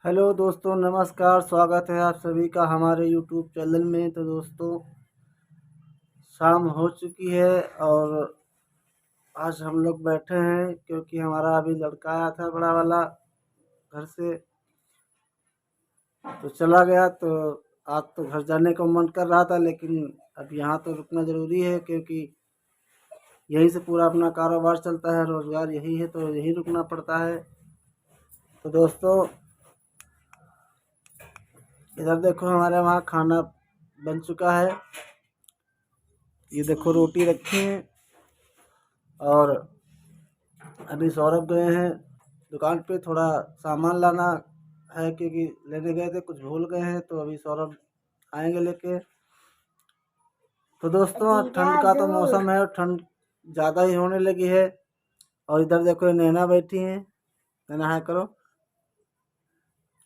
Hello दोस्तों, नमस्कार। स्वागत है आप सभी का हमारे यूट्यूब चैनल में। तो दोस्तों, शाम हो चुकी है और आज हम लोग बैठे हैं क्योंकि हमारा अभी लड़का आया था बड़ा वाला घर से, तो चला गया। तो आज तो घर जाने का मन कर रहा था, लेकिन अब यहाँ तो रुकना ज़रूरी है क्योंकि यहीं से पूरा अपना कारोबार चलता है, रोज़गार यही है, तो यहीं रुकना पड़ता है। तो दोस्तों, इधर देखो, हमारे वहाँ खाना बन चुका है। ये देखो, रोटी रखी है और अभी सौरभ गए हैं दुकान पे थोड़ा सामान लाना है, क्योंकि लेने गए थे, कुछ भूल गए हैं, तो अभी सौरभ आएंगे लेके। तो दोस्तों, आज ठंड का तो मौसम है और ठंड ज़्यादा ही होने लगी है। और इधर देखो, ये नैना बैठी हैं। नैना हाय करो।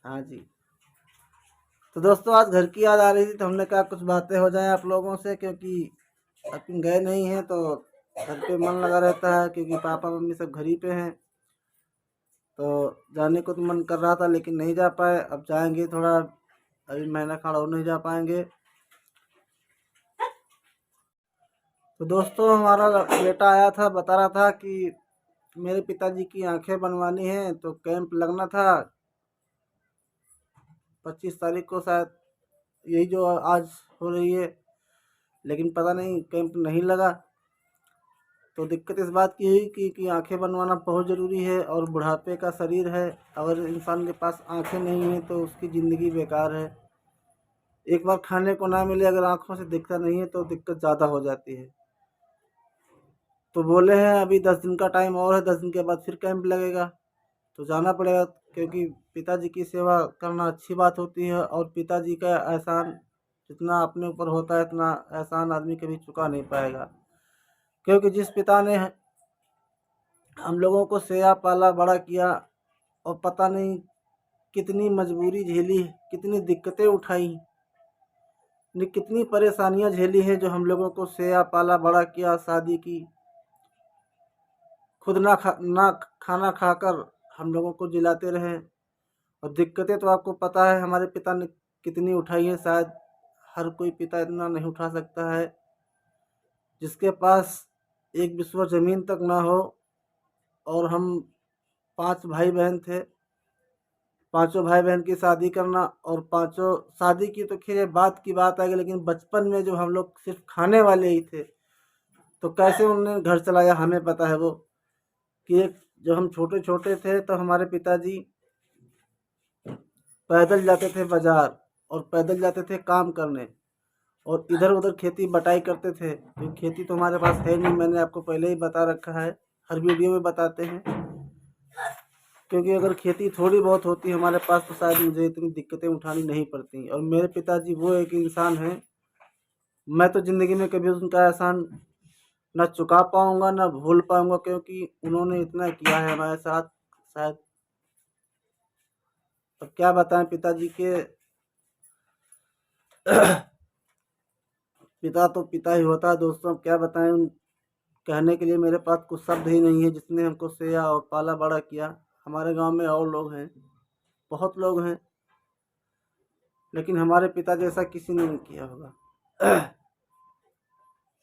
हाँ जी। तो दोस्तों, आज घर की याद आ रही थी, तो हमने कहा कुछ बातें हो जाएं आप लोगों से, क्योंकि अपन गए नहीं हैं तो घर पे मन लगा रहता है, क्योंकि पापा मम्मी सब घर ही पे हैं। तो जाने को तो मन कर रहा था, लेकिन नहीं जा पाए। अब जाएंगे थोड़ा, अभी महीना खाड़ और नहीं जा पाएंगे। तो दोस्तों, हमारा बेटा आया था, बता रहा था कि मेरे पिताजी की आंखें बनवानी है, तो कैंप लगना था 25 तारीख को शायद, यही जो आज हो रही है। लेकिन पता नहीं कैंप नहीं लगा। तो दिक्कत इस बात की हुई कि आंखें बनवाना बहुत ज़रूरी है और बुढ़ापे का शरीर है। अगर इंसान के पास आंखें नहीं हैं तो उसकी ज़िंदगी बेकार है। एक बार खाने को ना मिले, अगर आंखों से दिखता नहीं है तो दिक्कत ज़्यादा हो जाती है। तो बोले हैं अभी 10 दिन का टाइम और है, 10 दिन के बाद फिर कैंप लगेगा, तो जाना पड़ेगा, क्योंकि पिताजी की सेवा करना अच्छी बात होती है। और पिताजी का एहसान जितना अपने ऊपर होता है, इतना एहसान आदमी कभी चुका नहीं पाएगा। क्योंकि जिस पिता ने हम लोगों को सेया पाला बड़ा किया और पता नहीं कितनी मजबूरी झेली, कितनी दिक्कतें उठाई, कितनी परेशानियां झेली हैं, जो हम लोगों को सेया पाला बड़ा किया, शादी की, खुद ना खाना खाकर हम लोगों को जिलाते रहे। और दिक्कतें तो आपको पता है हमारे पिता ने कितनी उठाई है। शायद हर कोई पिता इतना नहीं उठा सकता है। जिसके पास एक बिस्वा ज़मीन तक ना हो, और हम 5 भाई बहन थे, पांचों भाई बहन की शादी करना, और पांचों शादी की तो खैर बात की बात आएगी, लेकिन बचपन में जो हम लोग सिर्फ खाने वाले ही थे, तो कैसे उन्होंने घर चलाया हमें पता है। वो कि एक, जब हम छोटे छोटे थे तो हमारे पिताजी पैदल जाते थे बाजार, और पैदल जाते थे काम करने, और इधर उधर खेती बटाई करते थे। तो खेती तो हमारे पास है नहीं, मैंने आपको पहले ही बता रखा है, हर वीडियो में बताते हैं। क्योंकि अगर खेती थोड़ी बहुत होती हमारे पास तो शायद मुझे इतनी दिक्कतें उठानी नहीं पड़ती। और मेरे पिताजी वो एक इंसान हैं, मैं तो ज़िंदगी में कभी उनका एहसान ना चुका पाऊंगा ना भूल पाऊंगा, क्योंकि उन्होंने इतना किया है हमारे साथ। शायद अब क्या बताएं, पिताजी के पिता तो पिता ही होता है दोस्तों। अब क्या बताएं, कहने के लिए मेरे पास कुछ शब्द ही नहीं है। जिसने हमको सेया और पाला बड़ा किया, हमारे गांव में और लोग हैं, बहुत लोग हैं, लेकिन हमारे पिता जैसा किसी ने नहीं किया होगा।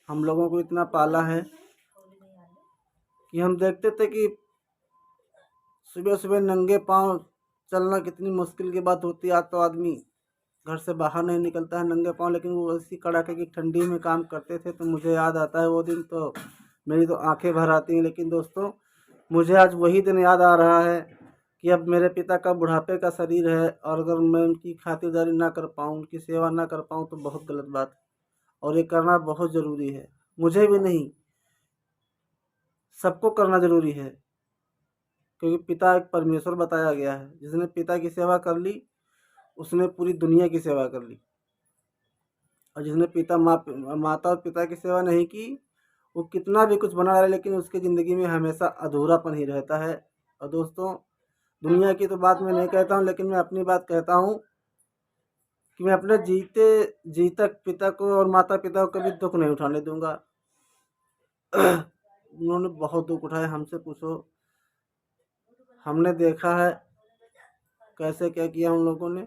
हम लोगों को इतना पाला है कि हम देखते थे कि सुबह सुबह नंगे पाँव चलना कितनी मुश्किल की बात होती है। आज तो आदमी घर से बाहर नहीं निकलता है नंगे पाँव, लेकिन वो ऐसी कड़ाके की ठंडी में काम करते थे। तो मुझे याद आता है वो दिन, तो मेरी तो आंखें भर आती हैं। लेकिन दोस्तों, मुझे आज वही दिन याद आ रहा है कि अब मेरे पिता का बुढ़ापे का शरीर है, और अगर मैं उनकी खातिरदारी ना कर पाऊँ, उनकी सेवा ना कर पाऊँ, तो बहुत गलत बात है। और ये करना बहुत ज़रूरी है, मुझे भी नहीं, सबको करना ज़रूरी है। क्योंकि पिता एक परमेश्वर बताया गया है। जिसने पिता की सेवा कर ली, उसने पूरी दुनिया की सेवा कर ली। और जिसने माता और पिता की सेवा नहीं की, वो कितना भी कुछ बना रहे, लेकिन उसकी ज़िंदगी में हमेशा अधूरापन ही रहता है। और दोस्तों, दुनिया की तो बात मैं नहीं कहता हूँ, लेकिन मैं अपनी बात कहता हूँ कि मैं अपने जीते जी तक पिता को और माता पिता को कभी दुख नहीं उठाने दूंगा। उन्होंने बहुत दुख उठाए, हमसे पूछो, हमने देखा है कैसे क्या किया हम लोगों ने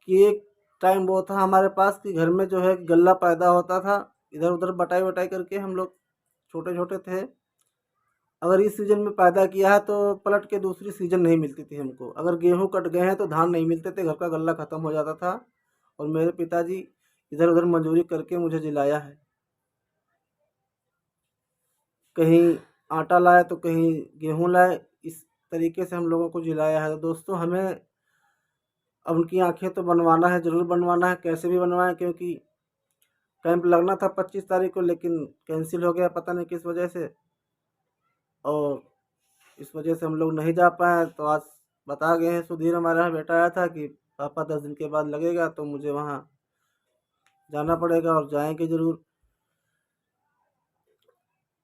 कि एक टाइम वो था हमारे पास कि घर में जो है गल्ला पैदा होता था, इधर उधर बटाई वटाई करके हम लोग छोटे छोटे थे। अगर इस सीज़न में पैदा किया है तो पलट के दूसरी सीज़न नहीं मिलती थी हमको। अगर गेहूँ कट गए हैं तो धान नहीं मिलते थे, घर का गल्ला ख़त्म हो जाता था। और मेरे पिताजी इधर उधर मजदूरी करके मुझे जिलाया है, कहीं आटा लाए तो कहीं गेहूँ लाए, इस तरीके से हम लोगों को जिलाया है। तो दोस्तों हमें अब उनकी आंखें तो बनवाना है, ज़रूर बनवाना है, कैसे भी बनवाएं, क्योंकि कैंप लगना था 25 तारीख को, लेकिन कैंसिल हो गया पता नहीं किस वजह से। और इस वजह से हम लोग नहीं जा पाए। तो आज बता गए हैं, सुधीर हमारा बेटा आया था कि पापा 10 दिन के बाद लगेगा, तो मुझे वहाँ जाना पड़ेगा और जाएंगे ज़रूर,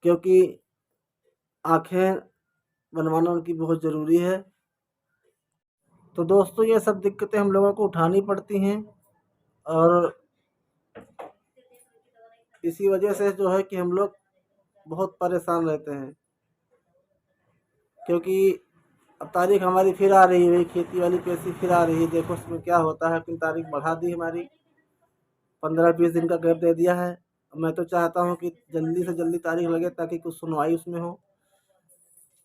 क्योंकि आंखें बनवाना उनकी बहुत ज़रूरी है। तो दोस्तों ये सब दिक्कतें हम लोगों को उठानी पड़ती हैं, और इसी वजह से जो है कि हम लोग बहुत परेशान रहते हैं, क्योंकि अब तारीख हमारी फिर आ रही है, खेती वाली पैसी फिर आ रही है। देखो उसमें क्या होता है, फिर तारीख बढ़ा दी हमारी, 15-20 दिन का गैप दे दिया है। मैं तो चाहता हूँ कि जल्दी से जल्दी तारीख लगे ताकि कुछ सुनवाई उसमें हो,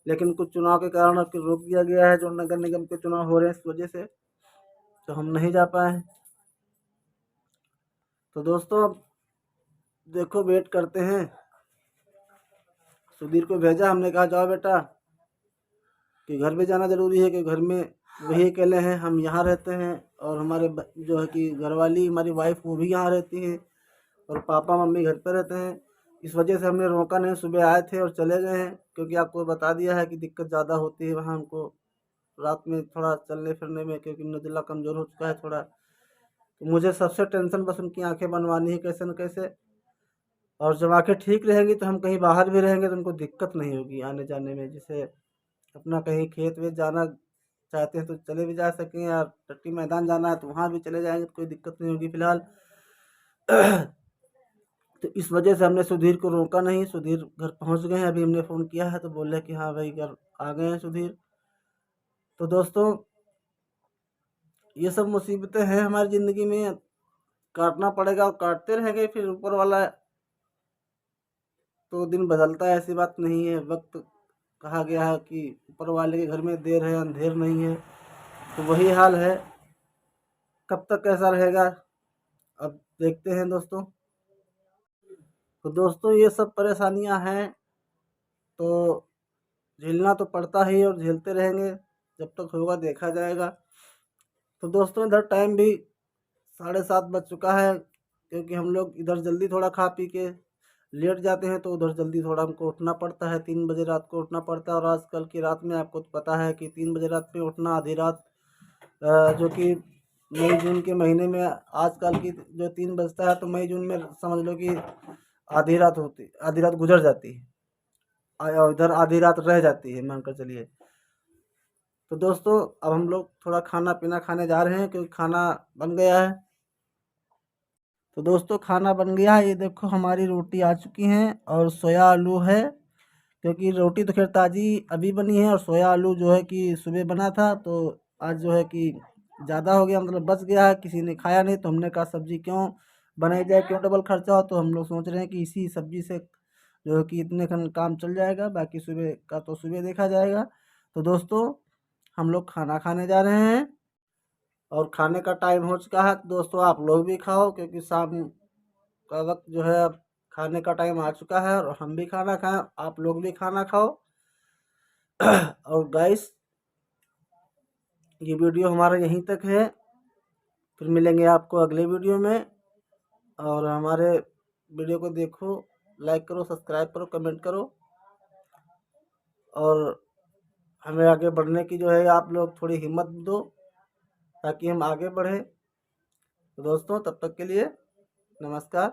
लेकिन कुछ चुनाव के कारण अब रोक दिया गया है, जो नगर निगम के चुनाव हो रहे हैं इस वजह से, तो हम नहीं जा पाए हैं। तो दोस्तों अब देखो वेट करते हैं। सुधीर को भेजा, हमने कहा जाओ बेटा, कि घर भी जाना ज़रूरी है, कि घर में वही अकेले हैं, हम यहाँ रहते हैं, और हमारे जो है कि घरवाली हमारी वाइफ वो भी यहाँ रहती हैं, और पापा मम्मी घर पे रहते हैं। इस वजह से हमने रोका नहीं, सुबह आए थे और चले गए हैं, क्योंकि आपको बता दिया है कि दिक्कत ज़्यादा होती है वहाँ हमको रात में थोड़ा चलने फिरने में, क्योंकि नज़ला कमज़ोर हो चुका है थोड़ा। तो मुझे सबसे टेंशन बस उनकी आंखें बनवानी है कैसे न कैसे, और जब आंखें ठीक रहेंगी तो हम कहीं बाहर भी रहेंगे तो उनको दिक्कत नहीं होगी आने जाने में। जैसे अपना कहीं खेत वेत जाना चाहते हैं तो चले भी जा सकें, या टट्टी मैदान जाना है तो वहाँ भी चले जाएंगे, तो कोई दिक्कत नहीं होगी फिलहाल। तो इस वजह से हमने सुधीर को रोका नहीं। सुधीर घर पहुंच गए हैं, अभी हमने फ़ोन किया है तो बोले कि हाँ भाई घर आ गए हैं सुधीर। तो दोस्तों ये सब मुसीबतें हैं हमारी ज़िंदगी में, काटना पड़ेगा और काटते रहेंगे। फिर ऊपर वाला तो दिन बदलता है, ऐसी बात नहीं है। वक्त कहा गया है कि ऊपर वाले के घर में देर है अंधेर नहीं है, तो वही हाल है। कब तक कैसा रहेगा अब देखते हैं दोस्तों। तो दोस्तों ये सब परेशानियां हैं, तो झेलना तो पड़ता ही, और झेलते रहेंगे जब तक होगा देखा जाएगा। तो दोस्तों इधर टाइम भी 7:30 बज चुका है, क्योंकि हम लोग इधर जल्दी थोड़ा खा पी के लेट जाते हैं, तो उधर जल्दी थोड़ा हमको उठना पड़ता है, 3 बजे रात को उठना पड़ता है। और आजकल की रात में आपको तो पता है कि 3 बजे रात पे उठना, आधी रात जो कि मई जून के महीने में आजकल की जो 3 बजता है, तो मई जून में समझ लो कि आधी रात होती, आधी रात गुजर जाती है, और इधर आधी रात रह जाती है मानकर चलिए। तो दोस्तों अब हम लोग थोड़ा खाना पीना खाने जा रहे हैं, क्योंकि खाना बन गया है। तो दोस्तों खाना बन गया है, ये देखो हमारी रोटी आ चुकी हैं और सोया आलू है, क्योंकि रोटी तो खैर ताज़ी अभी बनी है, और सोया आलू जो है कि सुबह बना था, तो आज जो है कि ज़्यादा हो गया, मतलब बच गया है, किसी ने खाया नहीं, तो हमने कहा सब्ज़ी क्यों बनाई जाए, क्यों डबल खर्चा हो। तो हम लोग सोच रहे हैं कि इसी सब्ज़ी से जो है कि इतने खन काम चल जाएगा, बाकी सुबह का तो सुबह देखा जाएगा। तो दोस्तों हम लोग खाना खाने जा रहे हैं, और खाने का टाइम हो चुका है। तो दोस्तों आप लोग भी खाओ, क्योंकि शाम का वक्त जो है अब खाने का टाइम आ चुका है, और हम भी खाना खाएं, आप लोग भी खाना खाओ। और गाइस ये वीडियो हमारा यहीं तक है, फिर मिलेंगे आपको अगले वीडियो में। और हमारे वीडियो को देखो, लाइक करो, सब्सक्राइब करो, कमेंट करो, और हमें आगे बढ़ने की जो है आप लोग थोड़ी हिम्मत दो, ताकि हम आगे बढ़ें। तो दोस्तों तब तक के लिए नमस्कार।